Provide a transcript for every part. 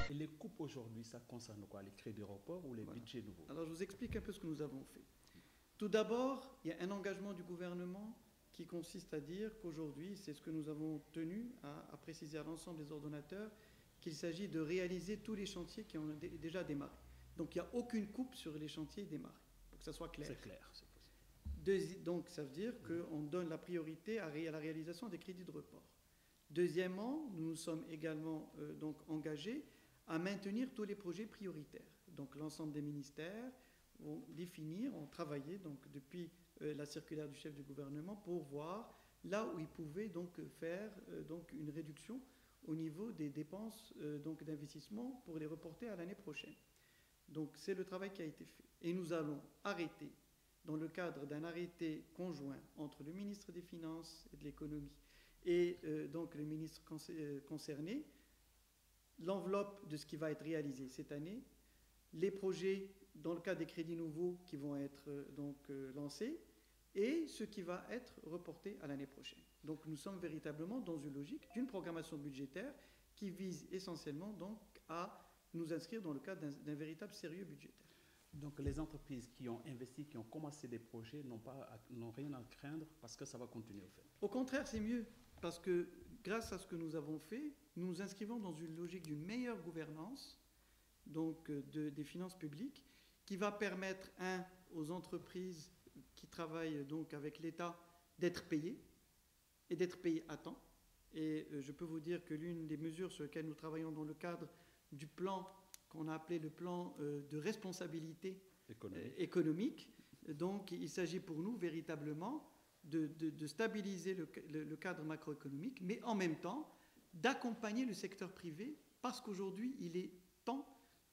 Et les coupes aujourd'hui, ça concerne quoi? Les crédits de report ou les Voilà. budgets nouveaux? Alors je vous explique un peu ce que nous avons fait. Tout d'abord, il y a un engagement du gouvernement qui consiste à dire qu'aujourd'hui, c'est ce que nous avons tenu à préciser à l'ensemble des ordonnateurs, qu'il s'agit de réaliser tous les chantiers qui ont déjà démarré. Donc il n'y a aucune coupe sur les chantiers démarrés, pour que ça soit clair. C'est clair, c'est possible. Donc ça veut dire qu'on donne la priorité à la réalisation des crédits de report. Deuxièmement, nous nous sommes également donc engagés à maintenir tous les projets prioritaires. Donc l'ensemble des ministères vont définir, ont travaillé donc depuis la circulaire du chef du gouvernement pour voir là où ils pouvaient donc faire donc une réduction au niveau des dépenses donc d'investissement pour les reporter à l'année prochaine. Donc c'est le travail qui a été fait. Et nous allons arrêter, dans le cadre d'un arrêté conjoint entre le ministre des Finances et de l'Économie et donc le ministre concerné, l'enveloppe de ce qui va être réalisé cette année, les projets dans le cas des crédits nouveaux qui vont être lancés et ce qui va être reporté à l'année prochaine. Donc nous sommes véritablement dans une logique d'une programmation budgétaire qui vise essentiellement donc à nous inscrire dans le cadre d'un véritable sérieux budgétaire. Donc les entreprises qui ont investi, qui ont commencé des projets, n'ont rien à craindre parce que ça va continuer au fait. Au contraire, c'est mieux parce que grâce à ce que nous avons fait, nous nous inscrivons dans une logique d'une meilleure gouvernance donc des finances publiques qui va permettre, aux entreprises qui travaillent donc avec l'État d'être payées et d'être payées à temps. Et je peux vous dire que l'une des mesures sur lesquelles nous travaillons dans le cadre du plan qu'on a appelé le plan de responsabilité économique, donc il s'agit pour nous véritablement de stabiliser le cadre macroéconomique, mais en même temps d'accompagner le secteur privé parce qu'aujourd'hui il est temps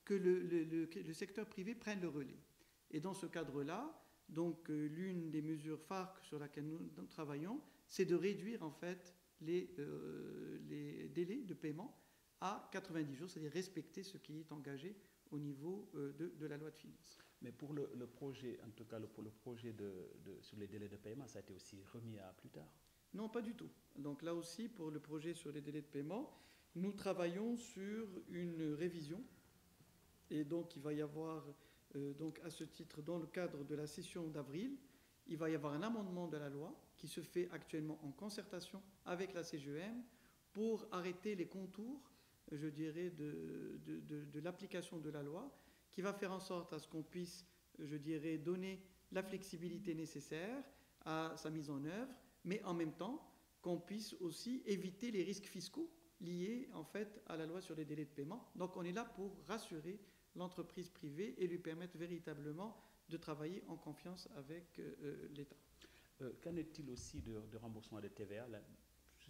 que le secteur privé prenne le relais. Et dans ce cadre-là, donc l'une des mesures phares sur laquelle nous travaillons, c'est de réduire en fait les délais de paiement à 90 jours, c'est-à-dire respecter ce qui est engagé au niveau de la loi de finances. Mais pour le projet, en tout cas pour le projet sur les délais de paiement, ça a été aussi remis à plus tard? Non, pas du tout. Donc là aussi, pour le projet sur les délais de paiement, nous travaillons sur une révision. Et donc il va y avoir, donc à ce titre, dans le cadre de la session d'avril, il va y avoir un amendement de la loi qui se fait actuellement en concertation avec la CGEM pour arrêter les contours, je dirais, de l'application de la loi, qui va faire en sorte à ce qu'on puisse, je dirais, donner la flexibilité nécessaire à sa mise en œuvre, mais en même temps qu'on puisse aussi éviter les risques fiscaux liés en fait à la loi sur les délais de paiement. Donc on est là pour rassurer l'entreprise privée et lui permettre véritablement de travailler en confiance avec l'État. Qu'en est-il aussi de remboursement de TVA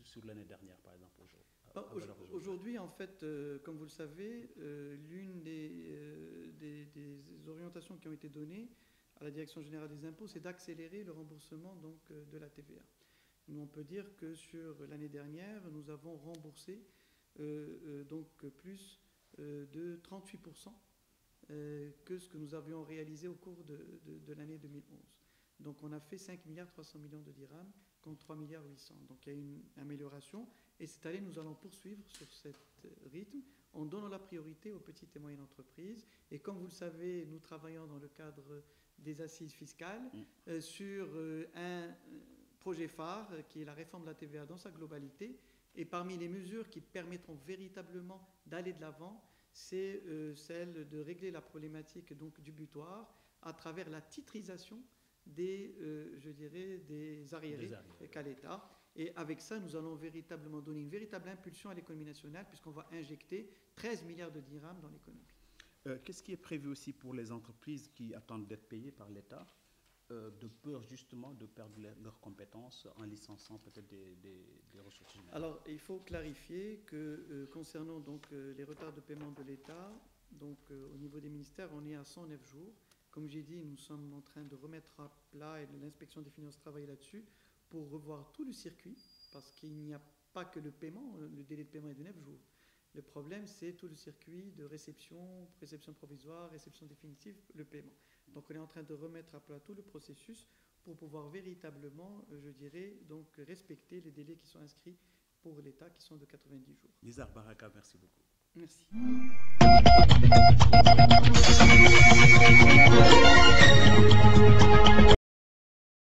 sur l'année dernière, par exemple, aujourd'hui, en fait, comme vous le savez, l'une des orientations qui ont été données à la Direction générale des impôts, c'est d'accélérer le remboursement donc, de la TVA. Nous, on peut dire que sur l'année dernière, nous avons remboursé donc plus de 38% que ce que nous avions réalisé au cours de l'année 2011. Donc on a fait 5 milliards 300 millions de dirhams contre 3 milliards 800. Donc il y a une amélioration et cette année nous allons poursuivre sur cet rythme en donnant la priorité aux petites et moyennes entreprises. Et comme vous le savez, nous travaillons dans le cadre des assises fiscales sur un projet phare qui est la réforme de la TVA dans sa globalité. Et parmi les mesures qui permettront véritablement d'aller de l'avant, c'est celle de régler la problématique donc, du butoir à travers la titrisation des arriérés qu'a l'État. Et avec ça, nous allons véritablement donner une véritable impulsion à l'économie nationale puisqu'on va injecter 13 milliards de dirhams dans l'économie. Qu'est-ce qui est prévu aussi pour les entreprises qui attendent d'être payées par l'État, de peur justement de perdre leurs compétences en licenciant peut-être des ressources humaines? Alors, il faut clarifier que concernant donc, les retards de paiement de l'État, donc au niveau des ministères, on est à 109 jours. Comme j'ai dit, nous sommes en train de remettre à plat et l'inspection des finances travaille là-dessus pour revoir tout le circuit parce qu'il n'y a pas que le paiement, le délai de paiement est de 9 jours. Le problème, c'est tout le circuit de réception provisoire, réception définitive, le paiement. Donc on est en train de remettre à plat tout le processus pour pouvoir véritablement, je dirais, donc respecter les délais qui sont inscrits pour l'État qui sont de 90 jours. Nizar Baraka, merci beaucoup. Merci.